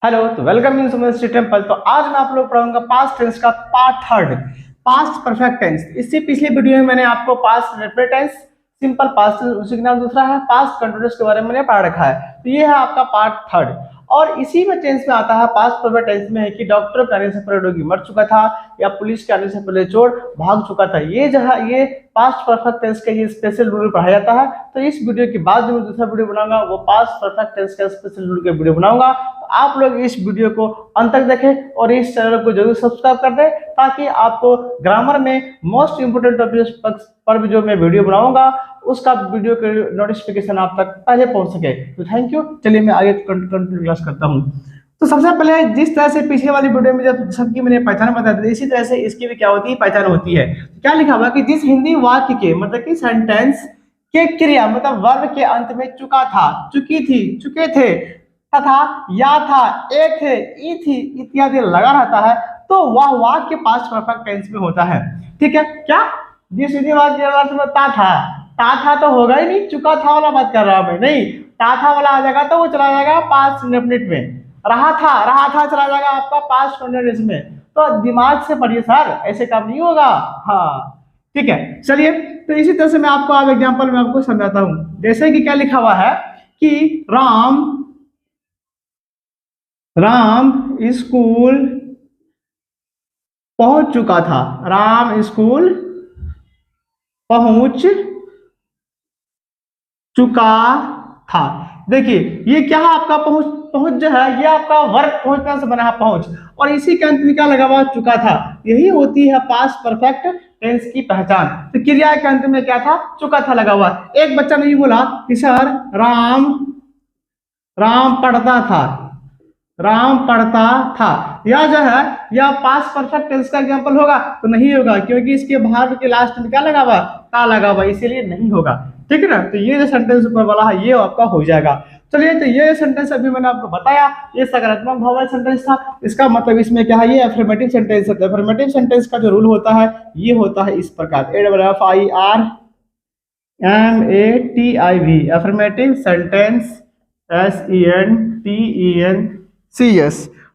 Hello, तो welcome in Sumesh temple. तो आज मैं आप लोग पढ़ाऊंगा पास्ट टेंस का part third, past perfect tense. इससे पिछले वीडियो में मैंने आपको past rapid tense, simple past, उसी के नाम दूसरा है पास्ट कंटिन्यूअस के बारे में मैंने पढ़ रखा है। तो ये है आपका पार्ट थर्ड। और इसी में टेंस में आता है, पास्ट परफेक्ट टेंस में है कि डॉक्टर के आने से पहले रोगी मर चुका था या पुलिस के आने से पहले चोर भाग चुका था। ये पास्ट परफेक्ट टेंस का ये स्पेशल रूल पढ़ाया जाता है। तो इस वीडियो के बाद जो मैं दूसरा वीडियो बनाऊंगा वो पास्ट परफेक्ट टेंस का स्पेशल रूल का वीडियो बनाऊंगा। तो आप लोग इस वीडियो को अंत तक देखें और इस चैनल को जरूर सब्सक्राइब कर दें, ताकि आपको ग्रामर में मोस्ट इंपोर्टेंट टॉपिक पर जो मैं वीडियो बनाऊंगा उसका वीडियो के नोटिफिकेशन आप तक पहले पहुंच सके। तो थैंक यू। चलिए मैं आगे कंटिन्यू क्लास करता हूं। तो सबसे पहले जिस तरह से पिछले वाली वीडियो में जब सबकी मैंने पहचान बता दी, इसी तरह से इसकी भी क्या होती है, पहचान होती है। तो क्या लिखा हुआ कि जिस हिंदी वाक्य के मतलब कि सेंटेंस के क्रिया मतलब वर्ब के अंत में चुका था, चुकी थी, चुके थे तथा या था, एक थे, ई थी इत्यादि लगा रहता है, तो वह वाक्य पास्ट परफेक्ट टेंस में होता है। ठीक है। क्या जिस हिंदी वाक्य के अर्थ में ता था तो होगा ही नहीं, चुका था वाला बात कर रहा हूं मैं, नहीं। ता था वाला आ जाएगा तो वो चला जाएगा पास्ट इंडेफिनिट में। रहा था चला जाएगा आपका पास्ट कंटिन्यूअस में। तो दिमाग से पढ़िए सर, ऐसे काम नहीं होगा। हाँ ठीक है। चलिए, तो इसी तरह से मैं आपको अब एग्जांपल में आपको समझाता हूं। जैसे कि क्या लिखा हुआ है कि राम स्कूल पहुंच चुका था। राम स्कूल पहुंच चुका था। देखिए ये क्या है आपका पहुंच, पहुंच जो है ये आपका वर्ब पहुंचने से बना है पहुंच, और इसी के अंत में क्या लगा हुआ, चुका था। यही होती है पास्ट परफेक्ट टेंस की पहचान। तो क्रिया के अंत में क्या था, चुका था लगा हुआ। एक बच्चा नहीं बोला कि सर राम पढ़ता था, राम पढ़ता था। यह जो है यह पास्ट परफेक्ट टेंस का एग्जांपल होगा तो नहीं होगा, क्योंकि इसके भाग के लास्ट में क्या लगा हुआ, का लगा हुआ, इसीलिए नहीं होगा। ठीक है ना। तो ये जो सेंटेंस ऊपर वाला है ये आपका हो जाएगा। चलिए, तो ये सेंटेंस अभी मैंने आपको बताया, ये सकारात्मक भाव वाला सेंटेंस था। इसका मतलब इसमें क्या है, ये अफर्मेटिव सेंटेंस है। अफर्मेटिव सेंटेंस का जो रूल होता है ये होता है इस प्रकार, AFFIRMATIV, अफर्मेटिव सेंटेंस, SENTENCES।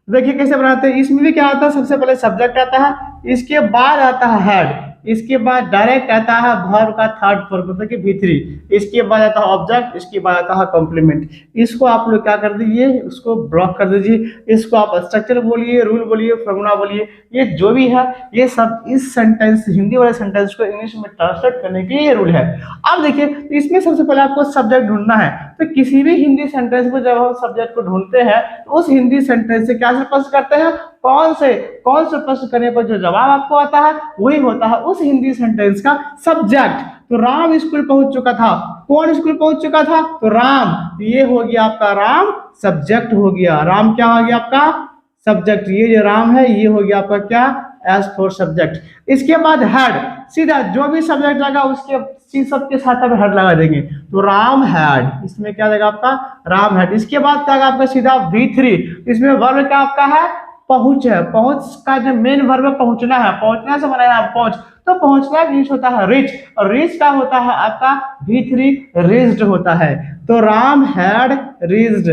देखिए कैसे बनाते हैं। इसमें भी क्या आता है, सबसे पहले सब्जेक्ट आता है, इसके बाद आता है हेड, इसके बाद डायरेक्ट आता है वर्ब का थर्ड फॉर्म मतलब कि V3, इसके बाद आता है ऑब्जेक्ट, इसके बाद आता है कॉम्प्लीमेंट। इसको आप लोग क्या कर दीजिए, उसको ब्लॉक कर दीजिए। इसको आप स्ट्रक्चर बोलिए, रूल बोलिए, फॉर्मूला बोलिए, ये जो भी है ये सब इस सेंटेंस, हिंदी वाले सेंटेंस को इंग्लिश में ट्रांसलेट करने के लिए रूल है। अब देखिए, इसमें सबसे पहले आपको सब्जेक्ट ढूंढना है। तो किसी भी हिंदी सेंटेंस को जब हम सब्जेक्ट को ढूंढते हैं तो उस हिंदी सेंटेंस से क्या से प्रश्न करते हैं, कौन से प्रश्न करने पर जो जवाब आपको आता है वही होता है उस हिंदी सेंटेंस का सब्जेक्ट। तो राम स्कूल पहुंच चुका था, कौन स्कूल पहुंच चुका था, तो राम। तो ये हो गया आपका राम सब्जेक्ट हो गया। राम क्या हो गया आपका सब्जेक्ट। ये जो राम है ये हो गया आपका क्या, एज फॉर सब्जेक्ट। इसके बाद हेड, सीधा जो भी सब्जेक्ट लगा उसके सबके साथ आप हेड लगा देंगे। तो राम हैड, इसमें क्या देगा आपका राम हैड। इसके बाद क्या आपका सीधा V3, इसमें वर्ब क्या आपका है, पहुंच है। पहुंच का जो मेन वर्ब है पहुंचना है, पहुंचना से बनाया है पहुंच। तो पहुंचना रीच होता है रीच, और रीच का होता है आपका V3 रीच्ड होता है। तो Ram had reached,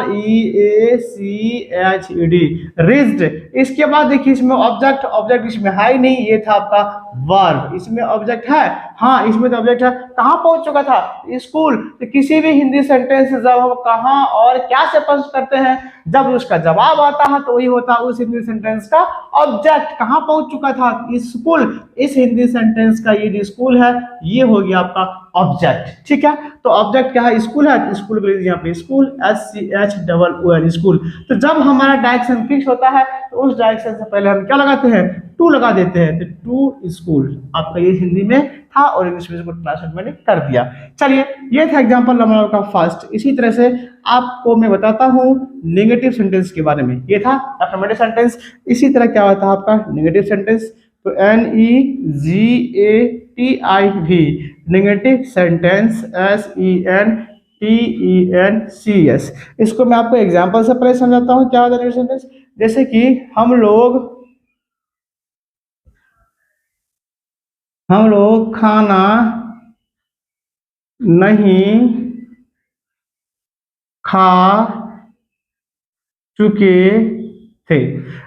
REACHED, reached. इसके बाद देखिए इसमें ऑब्जेक्ट, ऑब्जेक्ट इसमें है ही नहीं, ये था आपका वर्ब। इसमें ऑब्जेक्ट है, हाँ इसमें तो ऑब्जेक्ट है। कहां पहुंच चुका था, स्कूल। तो किसी भी हिंदी सेंटेंस से जब हम कहां और क्या से प्रश्न करते हैं, जब उसका जवाब आता है तो वही होता है उस हिंदी सेंटेंस का ऑब्जेक्ट। कहां पहुंच चुका था, स्कूल। इस हिंदी सेंटेंस का ये जो स्कूल है ये हो गया आपका ऑब्जेक्ट। ठीक है। तो ऑब्जेक्ट क्या है, स्कूल है, तो स्कूल को लिख दीजिए यहाँ पे स्कूल, SCHOOL स्कूल। तो जब हमारा डायरेक्शन फिक्स होता है तो उस डायरेक्शन से पहले हम क्या लगाते हैं, टू लगा देते हैं। तो टू स्कूल आपका ये हिंदी में था और इंग्लिश में इसको ट्रांसलेट मैंने कर दिया। चलिए, ये था एग्जांपल नंबर आपका फर्स्ट। इसी तरह से आपको मैं बताता हूँ नेगेटिव सेंटेंस के बारे में। ये था अफर्मेटिव सेंटेंस। इसी तरह क्या होता है आपका नेगेटिव सेंटेंस, तो NEGATIV, नेगेटिव सेंटेंस, SENTENCES। इसको मैं आपको एग्जांपल से पहले समझाता हूँ क्या होता है नेगेटिव सेंटेंस। जैसे कि हम लोग खाना नहीं खा चुके थे।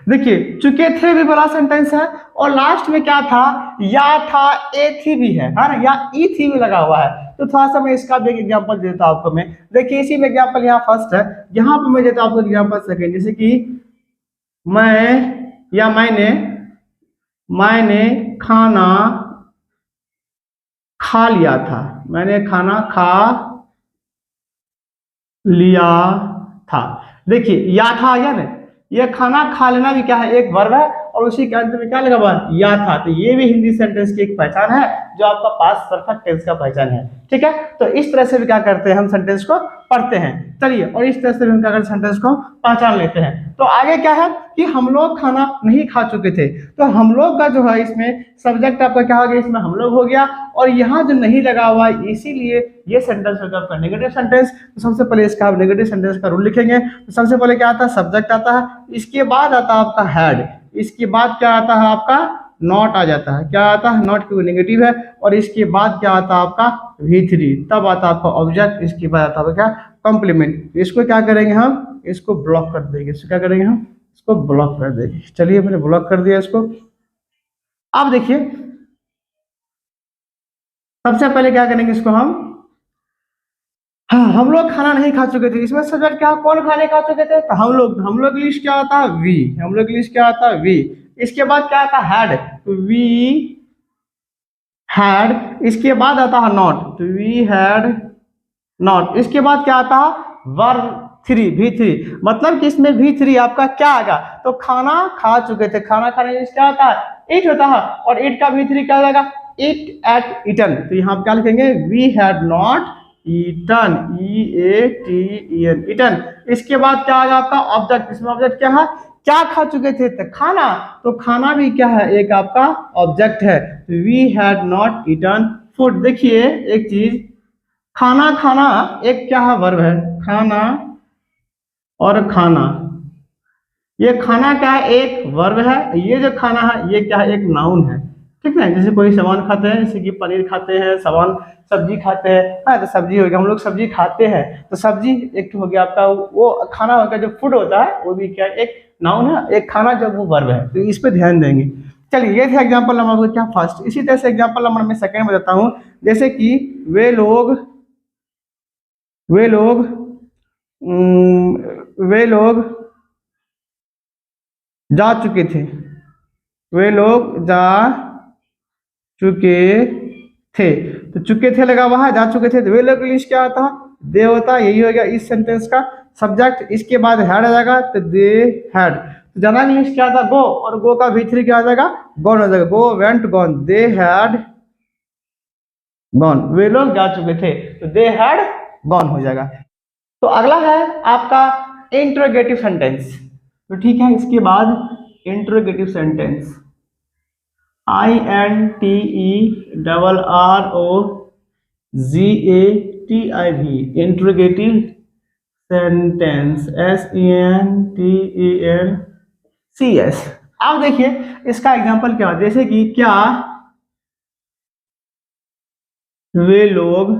देखिए चुके थे भी बड़ा सेंटेंस है, और लास्ट में क्या था, या था, ए थी भी है ना, या ई थी भी लगा हुआ है। तो थोड़ा सा मैं इसका भी एक एग्जांपल देता हूं आपको मैं। देखिए इसी में एग्जांपल यहाँ फर्स्ट है, यहाँ पे मैं देता हूं आपको एग्जांपल सेकंड। जैसे कि मैं या मैंने खाना खा लिया था, मैंने खाना खा लिया था। देखिए या था या ना, ये खाना खा लेना भी क्या है, एक वर्ब है, और उसी के अंत में क्या लगा हुआ है, या था। तो ये भी हिंदी सेंटेंस की एक पहचान है, जो आपका पास्ट परफेक्ट टेंस का पहचान है। ठीक है, तो इस तरह से भी क्या करते हैं हम सेंटेंस को पढ़ते हैं। चलिए, और इस तरह से भी हम क्या करते हैं, सेंटेंस को पहचान लेते हैं। तो आगे क्या है कि हम लोग खाना नहीं खा चुके थे, तो हम लोग का जो है इसमें सब्जेक्ट आपका क्या हो गया, इसमें हम लोग हो गया, और यहाँ जो नहीं लगा हुआ है इसीलिए ये सेंटेंस होगा आपका नेगेटिव सेंटेंस। तो सबसे पहले इसका आप नेगेटिव सेंटेंस का रूल लिखेंगे। तो सबसे पहले क्या आता है, सब्जेक्ट आता है, इसके बाद आता है आपका हैड, इसके बाद क्या आता है आपका नॉट आ जाता है। क्या आता है, नॉट क्योंकि नेगेटिव है, और इसके बाद क्या आता है आपका V3, तब आता है आपका ऑब्जेक्ट, इसके बाद आता है क्या, कॉम्प्लीमेंट। इसको क्या करेंगे हम, इसको ब्लॉक कर देंगे। इसको क्या करेंगे हम, इसको ब्लॉक कर देंगे। चलिए मैंने ब्लॉक कर दिया इसको। अब देखिए सबसे पहले क्या करेंगे, इसको हम लोग खाना नहीं खा चुके थे, इसमें सब्जेक्ट क्या, कौन खाने खा चुके थे, तो हम लोग इंग्लिश क्या आता है, वी, हम लोग इंग्लिश क्या आता है, वी। इसके बाद क्या आता है, हैड, वी हैड। इसके बाद आता है नॉट, तो वी हैड नॉट। इसके बाद क्या आता है, वर्ब 3, V3, मतलब कि इसमें V3 आपका क्या आएगा, तो खाना खा चुके थे, खाना खाने में क्या आता है, ईट होता है, और ईट का V3 क्या हो जाएगा, ईट एट ईटन। तो यहाँ क्या लिखेंगे, we had not eaten, EATEN, eaten. इसके बाद क्या आएगा आपका ऑब्जेक्ट, इसमें ऑब्जेक्ट क्या है, क्या खा चुके थे, तो खाना, तो खाना भी क्या है, एक आपका ऑब्जेक्ट है। We had not eaten food. देखिए एक चीज, खाना खाना एक क्या है, वर्ब है, खाना और खाना, ये खाना क्या है, एक वर्ब है, ये जो खाना है ये क्या है, एक नाउन है। ठीक है, जैसे कोई सामान खाते हैं, जैसे कि पनीर खाते हैं, सामान सब्जी खाते हैं, हाँ तो सब्जी हो गया, हम लोग सब्जी खाते हैं, तो सब्जी एक हो गया आपका, वो खाना होगा, जो फूड होता है वो भी क्या, एक नाउन है, एक खाना जो वो वर्ब है। तो इस पे ध्यान देंगे। चलिए ये था एग्जाम्पल नंबर क्या, फर्स्ट। इसी तरह से एग्जाम्पल नंबर मैं सेकेंड बताता हूँ। जैसे कि वे लोग वे लोग जा चुके थे, वे लोग जा चुके थे। तो चुके थे लगा हुआ है, जा चुके थे, तो वे लोग इंग्लिश क्या आता है, दे होता है। यही हो गया इस सेंटेंस का सब्जेक्ट। इसके बाद हैड आ जाएगा, तो दे हैड। तो जाना इंग्लिश क्या था, गो, और गो का V3 क्या आ जाएगा, गॉन हो जाएगा, go went gone, they had gone. वे लोग जा चुके थे, तो दे हैड गॉन हो जाएगा। तो अगला है आपका इंट्रोगेटिव सेंटेंस। तो ठीक है, इसके बाद interrogative sentence, INTERROGATIV, interrogative sentence, SENTENCS। अब देखिए इसका एग्जांपल क्या है, जैसे कि क्या वे लोग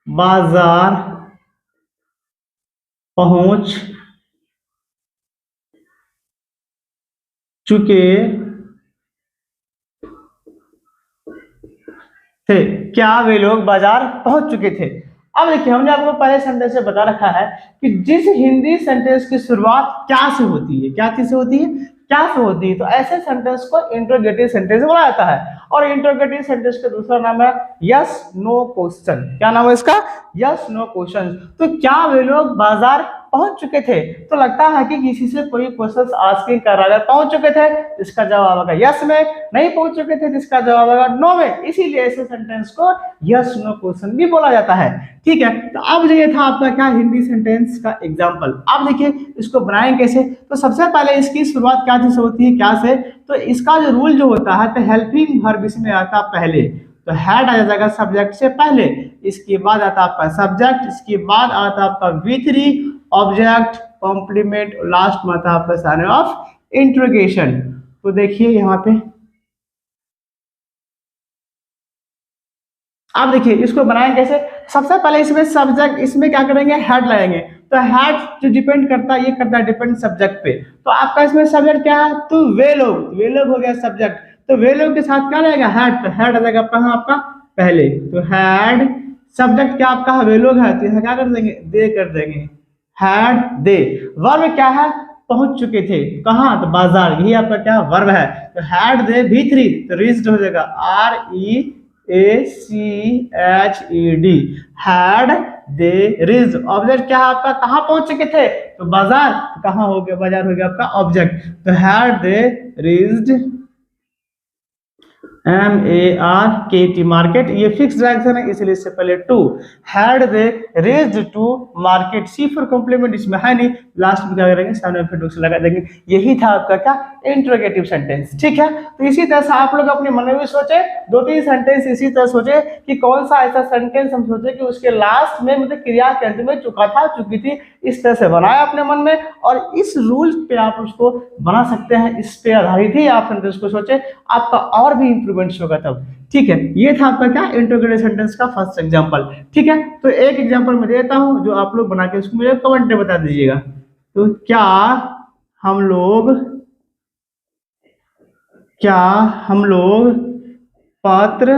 बाजार पहुंच चुके थे, क्या वे लोग बाजार पहुंच चुके थे। अब देखिए हमने आपको पहले सेंटेंस से बता रखा है कि जिस हिंदी सेंटेंस की शुरुआत क्या से होती है, क्या चीज से होती है, क्या से होती है, तो ऐसे सेंटेंस को इंट्रोगेटिव सेंटेंस बोला जाता है। और इंट्रोगेटिव सेंटेंस का दूसरा नाम है यस नो क्वेश्चन। क्या नाम है इसका, यस नो क्वेश्चन। तो क्या वे लोग बाजार पहुंच चुके थे, तो लगता है कि किसी से कोई क्वेश्चन आस्किंग कर रहा है, पहुंच चुके थे इसका जवाब आएगा यस में, नहीं पहुंच चुके थे जिसका जवाब आएगा नो में। इसीलिए ऐसे सेंटेंस को यस नो क्वेश्चन भी बोला जाता है। ठीक है, तो अब ये था आपका क्या, हिंदी सेंटेंस का एग्जांपल। अब देखिए इसको बनाएं कैसे। तो सबसे पहले इसकी शुरुआत क्या से होती है, क्या से, तो इसका जो रूल जो होता है, तो हेल्पिंग वर्ब इसमें आता पहले, तो हैड आ जाएगा सब्जेक्ट से पहले, इसके बाद आता आपका सब्जेक्ट, इसके बाद आता आपका V3 ऑब्जेक्ट, कॉम्प्लीमेंट, लास्ट में आता आपका साइन ऑफ इंट्रोगेशन। तो देखिए यहाँ पे, अब देखिए इसको बनाएं कैसे। सबसे पहले इसमें सब्जेक्ट, इसमें क्या करेंगे, हेड लगाएंगे। तो हेड जो डिपेंड करता है, ये करता है डिपेंड सब्जेक्ट पे। तो आपका इसमें सब्जेक्ट क्या है, तो वे लोग हो गया सब्जेक्ट। तो वे लोग के साथ क्या रहेगा, हेड। तो हेड आ जाएगा आपका पहले। तो हेड, सब्जेक्ट क्या आपका वे लोग है, तो यहाँ क्या कर देंगे, दे कर देंगे, हैड दे। वर्ब क्या है, पहुंच चुके थे कहाँ, तो बाजार, यही आपका क्या वर्ब है। तो हैड दे भीतरी, तो रीच्ड हो जाएगा, REACHED, had they reached. Object क्या है आपका, कहाँ पहुंच चुके थे, तो बाजार। तो कहाँ हो गया, बाजार हो गया आपका ऑब्जेक्ट। तो had they reached MARKT, market, ये फिक्स डायरेक्शन है इसलिए इससे पहले to. Had they reached to market, C for complement इसमें है नहीं, लास्ट में क्या करेंगे, सामने फिर टू से लगा देंगे। यही था आपका क्या, इंट्रोगेटिव सेंटेंस। ठीक है, तो इसी तरह से आप लोग अपने मन में भी सोचे 2-3 सेंटेंस, इसी तरह सोचे कि कौन सा ऐसा सेंटेंस हम सोचे कि उसके लास्ट में मतलब क्रिया के अंत में चुका था, चुकी थी, इस तरह से बनाया अपने मन में। और इस रूल पे आप उसको बना सकते हैं, इस पे आधारित ही आप सेंटेंस को सोचे, आपका और भी इंप्रूवमेंट होगा तब। ठीक है, ये था आपका क्या, इंट्रोगेटिव सेंटेंस का फर्स्ट एग्जांपल। ठीक है, तो एक एग्जांपल मैं देता हूं जो आप लोग बना के उसको मुझे कमेंट में बता दीजिएगा। तो क्या हम लोग पत्र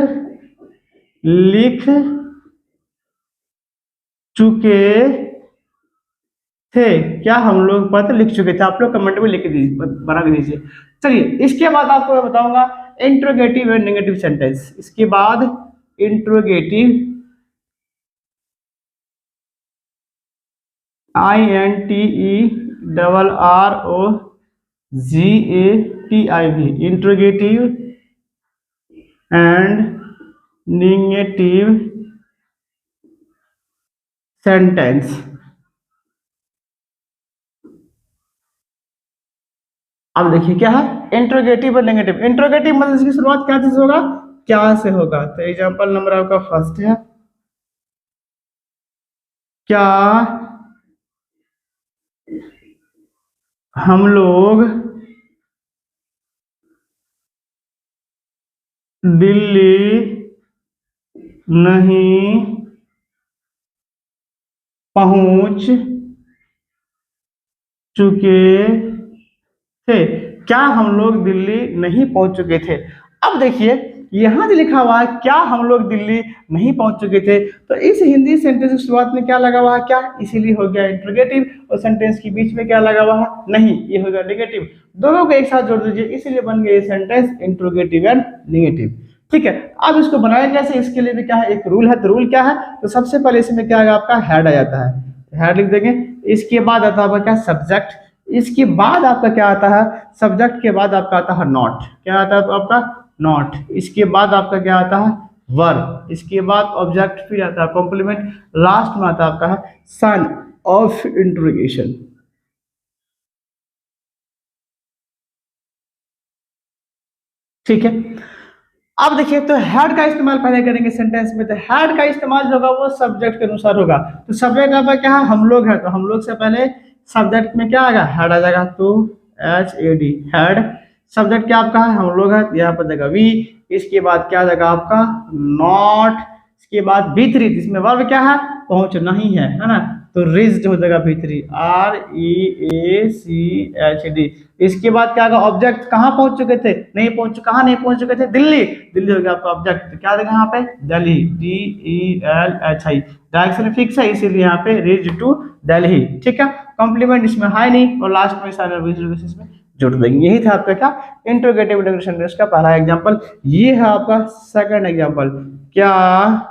लिख चुके थे, क्या हम लोग पत्र लिख चुके थे, आप लोग कमेंट में लिख दीजिए, बना के दीजिए। चलिए, इसके बाद आपको मैं बताऊंगा इंट्रोगेटिव एंड नेगेटिव सेंटेंस। इसके बाद interrogative, INTERROGATIV, interrogative and negative sentence. अब देखिए क्या है, इंट्रोगेटिव और नेगेटिव। इंट्रोगेटिव मतलब इसकी शुरुआत क्या से होगा, क्या से होगा। तो एग्जांपल नंबर आपका फर्स्ट है, क्या हम लोग दिल्ली नहीं पहुंच चुके थे, क्या हम लोग दिल्ली नहीं पहुंच चुके थे। अब देखिए यहां जो लिखा हुआ है, क्या हम लोग दिल्ली नहीं पहुंच चुके थे, तो इस हिंदी सेंटेंस की शुरुआत में क्या लगा हुआ है, क्या, इसीलिए हो गया इंट्रोगेटिव। और सेंटेंस के बीच में क्या लगा हुआ है, नहीं, ये हो गया नेगेटिव। दोनों को एक साथ जोड़ दीजिए, इसीलिए बन गया ये सेंटेंस इंट्रोगेटिव एंड नेगेटिव। ठीक है, अब इसको बनाया कैसे, इसके लिए भी क्या है, एक रूल है। तो रूल क्या है, तो सबसे पहले इसमें क्या आएगा, आपका हेड आ जाता है, हेड लिख देंगे। इसके बाद आता है आपका क्या, सब्जेक्ट। इसके बाद आपका क्या आता है, सब्जेक्ट के बाद आपका आता है नॉट, क्या आता है आपका, नॉट। इसके बाद आपका क्या आता है, वर्ब। इसके बाद ऑब्जेक्ट, फिर आता है कॉम्प्लीमेंट, लास्ट में आता है आपका है सन ऑफ इंट्रोगेशन। ठीक है, अब देखिए, तो हेड का इस्तेमाल पहले करेंगे सेंटेंस में। तो हेड का इस्तेमाल जो होगा वो सब्जेक्ट के अनुसार होगा। तो सब्जेक्ट आपका क्या है, हम लोग है, तो हम लोग से पहले सब्जेक्ट में क्या आएगा, हेड आ जाएगा। तो HAD, हेड। सब्जेक्ट क्या आपका है, हम लोग है, यहाँ पर जाएगा वी। इसके बाद क्या आ जाएगा आपका, नॉट। इसके बाद भीतरी, इसमें वर्ब क्या है, पहुंचना ही है ना, तो रिज्ड हो जाएगा भीतरी, REACHD। इसके बाद क्या होगा, ऑब्जेक्ट कहाँ पहुंच चुके थे, कहाँ नहीं पहुंच चुके थे, दिल्ली। दिल्ली हो गया आपका ऑब्जेक्ट, तो क्या देगा यहाँ पे, दिल्ली, DELHI, डायरेक्शन फिक्स है इसीलिए यहाँ पे रीच टू दिल्ली। ठीक है, कॉम्प्लीमेंट इसमें है नहीं, और लास्ट में सारे इसमें जोड़ देंगे। यही था आपका क्या, इंट्रोगेटिव सेंटेंस का पहला एग्जांपल। ये है आपका सेकंड एग्जांपल, क्या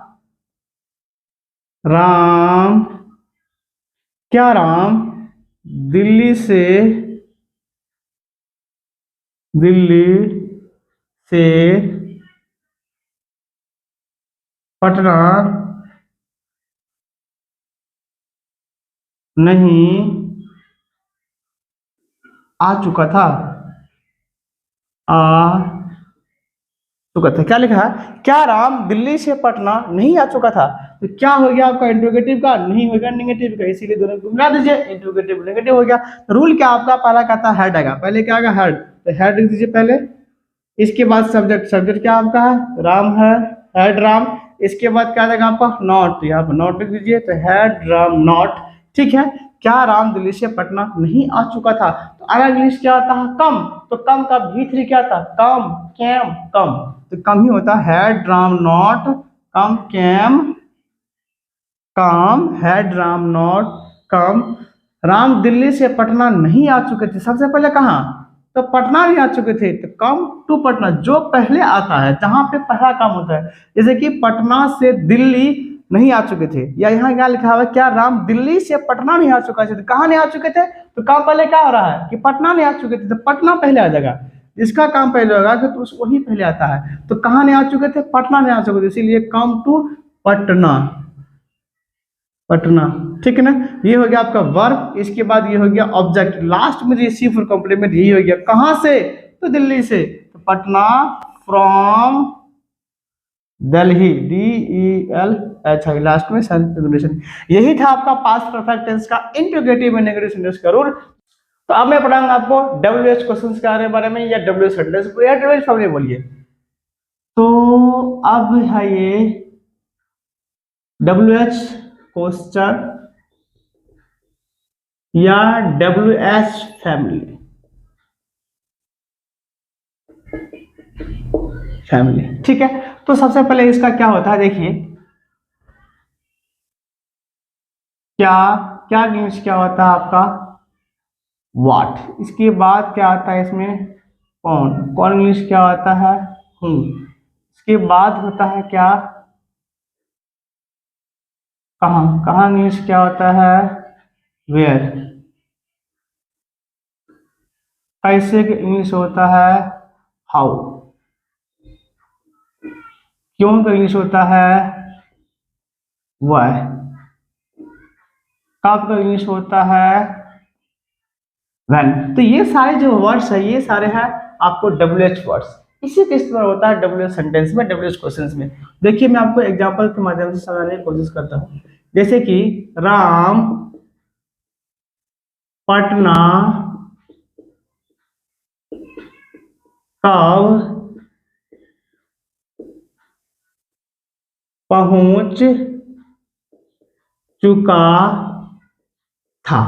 राम दिल्ली से पटना नहीं आ चुका था, क्या लिखा है, क्या राम दिल्ली से पटना नहीं आ चुका था। तो क्या हो गया आपका, इंट्रोगेटिव का, नहीं हो गया नेगेटिव का, इसीलिए दोनों को मिला दीजिए, इंट्रोगेटिव नेगेटिव हो गया। रूल क्या आपका, पहला कहता है हेड आएगा, पहले क्या आएगा, हेड। तो हेड लिख दीजिए पहले। इसके बाद सब्जेक्ट, सब्जेक्ट क्या आपका है, राम है, हेड राम। इसके बाद क्या आ जाएगा आपका नॉट, यहाँ पर नॉट लिख दीजिए। तो हैड राम नॉट, ठीक है। क्या राम दिल्ली से पटना नहीं आ चुका था? तो अगला इंग्लिश क्या आता है? कम। तो कम का भी3 क्या था? Come, came, come. तो कम ही होता है, had Ram not come, came, come, had Ram not come. Ram Delhi से पटना नहीं आ चुके थे। सबसे पहले कहाँ? तो पटना नहीं आ चुके थे, तो कम टू पटना, जो पहले आता है, जहां पे पहला काम होता है। जैसे कि पटना से दिल्ली नहीं आ चुके थे, या यहाँ क्या लिखा हुआ है? क्या राम दिल्ली से पटना नहीं आ चुका थे? तो कहाँ नहीं आ चुके थे? तो काम पहले क्या हो रहा है कि पटना नहीं आ चुके थे, तो पटना पहले आ जाएगा। जिसका काम पहले होगा तो वही पहले आता है। तो कहाँ नहीं आ चुके थे? पटना नहीं आ चुके थे, इसीलिए कम टू पटना, पटना, ठीक है ना। ये हो गया आपका वर्ब। इसके बाद ये हो गया ऑब्जेक्ट, लास्ट में सी फॉर कॉम्प्लीमेंट, यही हो गया। कहां से? तो दिल्ली से। तो Patna from Delhi, DELH, last में सेंटेंस। यही था आपका पास्ट परफेक्ट टेंस का इंट्रोगेटिव एंड नेगेटिव सेंटेंस का रूल। तो अब मैं पढ़ाऊंगा आपको WH क्वेश्चंस के बारे में, या WH सेंटेंस या WH फॉर्म बोलिए। तो अब है ये WH क्वेश्चन या WH फैमिली, ठीक है। तो सबसे पहले इसका क्या होता है, देखिए क्या क्या इंग्लिश क्या होता है आपका? व्हाट। इसके बाद क्या आता है इसमें? कौन इंग्लिश क्या होता है? हूँ। इसके बाद होता है क्या? कहाँ इंग्लिश क्या होता है? वेयर। कैसे इंग्लिश होता है? हाउ। क्यों का इंग्लिश होता है? वाई। कब का इंग्लिश होता है? व्हेन। तो ये सारे जो वर्ड्स है, ये सारे हैं आपको WH वर्ड्स। इसी का इस्तेमाल होता है WH सेंटेंस में, WH क्वेश्चंस में। देखिए मैं आपको एग्जांपल के माध्यम से समझाने की कोशिश करता हूँ। जैसे कि राम पटना कब पहुंच चुका था।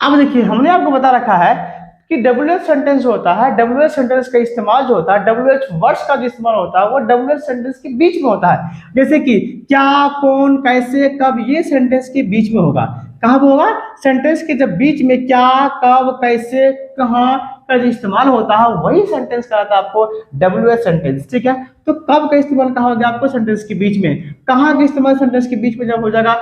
अब देखिए हमने आपको बता रखा है कि WH सेंटेंस जो होता है, WH सेंटेंस का इस्तेमाल जो होता है, WH वर्ड्स का जो इस्तेमाल होता है, वो WH सेंटेंस के बीच में होता है। जैसे कि क्या, कौन, कैसे, कब, ये सेंटेंस के बीच में होगा। कहाँ होगा? सेंटेंस के जब बीच में क्या, कब, कैसे, कहाँ का जो इस्तेमाल होता है, वही सेंटेंस कहलाता है आपको WH सेंटेंस, ठीक है। तो कब का इस्तेमाल कहाँ हो गया आपको? सेंटेंस के बीच में। कहाँ का इस्तेमाल सेंटेंस के बीच में जब हो जाएगा?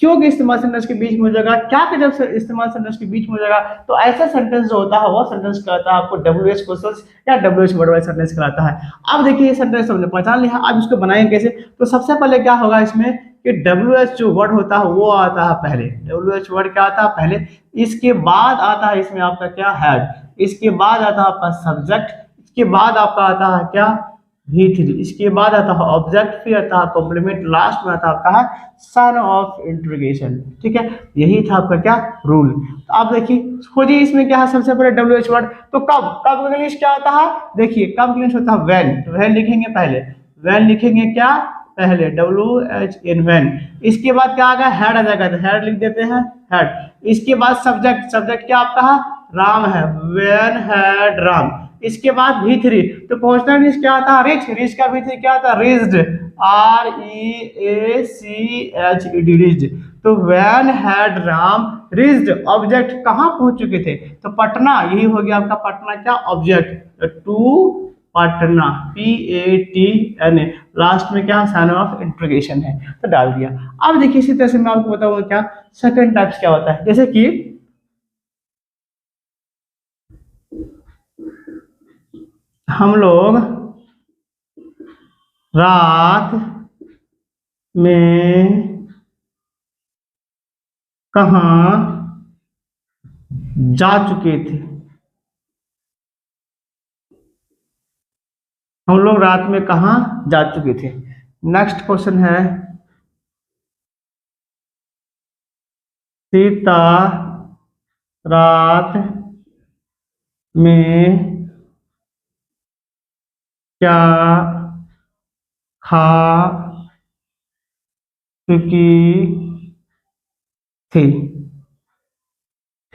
क्यों के इस्तेमाल सेंटेंस के बीच में हो जाएगा? क्या के जब इस्तेमाल सेंटेंस के बीच में हो जाएगा? तो ऐसा सेंटेंस जो होता है वो सेंटेंस कहलाता है आपको WH क्वेश्चंस या WH वर्ड वाइज सेंटेंस कहलाता है। अब देखिए ये सेंटेंस हमने पहचान लिया, अब इसको बनाएंगे कैसे? तो सबसे पहले क्या होगा इसमें कि WH जो वर्ड होता है वो आता है पहले। WH वर्ड क्या आता है? पहले। इसके बाद आता है इसमें आपका क्या? हेड। इसके बाद आता है आपका सब्जेक्ट। इसके बाद आपका आता है क्या? V3। इसके बाद आता है ऑब्जेक्ट, फिर आता है कॉम्प्लीमेंट, लास्ट में आता है आपका साइन ऑफ इंट्रोगेशन, ठीक है। यही था आपका क्या? रूल। तो आप देखिए खोजिए इसमें क्या है सबसे पहले WH वर्ड। तो कब इंग्लिश क्या आता है? देखिए कब इंग्लिश होता है? व्हेन। तो व्हेन लिखेंगे पहले, व्हेन लिखेंगे क्या? पहले WH इन व्हेन। इसके बाद क्या आ गया? हेड आ जाएगा, तो हेड लिख देते हैं, हेड। इसके बाद सब्जेक्ट, सब्जेक्ट क्या आपका है? राम है, व्हेन हैड राम। इसके बाद V3, तो पहुंचना मीन्स क्या आता है? रीच। रीच का V3 क्या आता है? Reached, REACHED, reached. तो when had Ram reached, object कहां पहुंच चुके थे? तो पटना, यही हो गया आपका पटना क्या? Object. To Patna, PATNA, last में क्या? साइन ऑफ इंट्रोगेशन है, तो डाल दिया। अब देखिए इसी तरह से मैं आपको बताऊंगा क्या सेकंड टाइप्स क्या होता है। जैसे कि हम लोग रात में कहाँ जा चुके थे? हम लोग रात में कहाँ जा चुके थे। नेक्स्ट क्वेश्चन है सीता रात में क्या खा चुकी थी।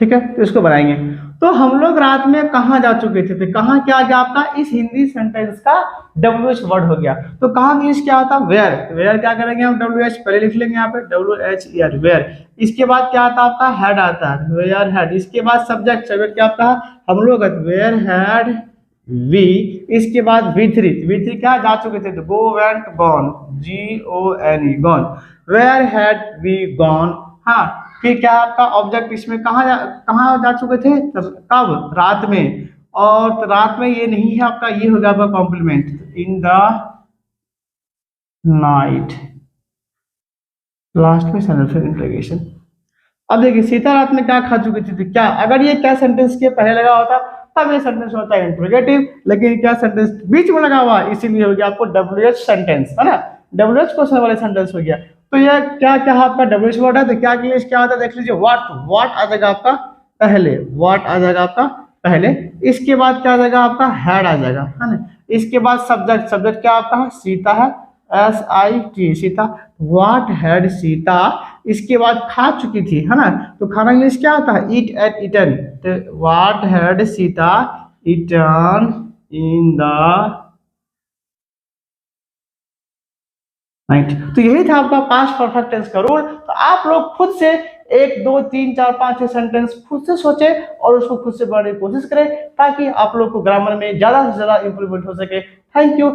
ठीक है, तो इसको बनाएंगे। तो हम लोग रात में कहाँ जा चुके थे, तो कहाँ क्या आ गया आपका, इस हिंदी सेंटेंस का WH वर्ड हो गया। तो कहाँ मीन्स क्या होता है, वेयर। वेयर क्या करेंगे हम, WH पहले लिख लेंगे यहाँ पे, WHER वेयर। इसके बाद क्या आता है आपका, हैड आता है, वेयर हैड। इसके बाद सब्जेक्ट, सब्जेक्ट क्या आता है हम लोग, वेयर हैड वी। इसके बाद V3, V3 क्या जा चुके थे, तो go went gone, GONE gone. Where had we gone. हाँ, फिर क्या आपका ऑब्जेक्ट, इसमें कहाँ जा चुके थे, कब, रात में। और रात में ये नहीं है आपका, ये हो गया आपका complement, in the night. Last में सेल्फ इंट्रोगेशन। अब देखिए सीता रात में क्या खा चुकी थी, तो क्या, अगर ये क्या सेंटेंस के पहले लगा होता तब ये सेंटेंस होता है इंट्रोगेटिव, लेकिन क्या सेंटेंस बीच में लगा हुआ, इसीलिए हो गया आपको WH सेंटेंस, है ना, WH क्वेश्चन वाले सेंटेंस हो गया। तो ये क्या क्या आपका WH वर्ड है, तो क्या के लिए क्या होता है देख लीजिए, व्हाट आ जाएगा आपका पहले, व्हाट आ जाएगा आपका पहले। इसके बाद क्या आ जाएगा आपका, हैड आ जाएगा, है ना। इसके बाद सब्जेक्ट, सब्जेक्ट क्या आपका है, सीता है, SIT Sita, what had Sita. इसके बाद खा चुकी थी, है ना, तो खाना इंग्लिश क्या आता है, ईट एट ईटन। तो what had Sita eaten in the night. तो यही था आपका पास्ट परफेक्ट टेंस का रूल। तो आप लोग खुद से 1 2 3 4 5 सेंटेंस खुद से सोचे और उसको खुद से पढ़ने की कोशिश करें, ताकि आप लोग को ग्रामर में ज्यादा से ज्यादा इंप्रूवमेंट हो सके। Thank you.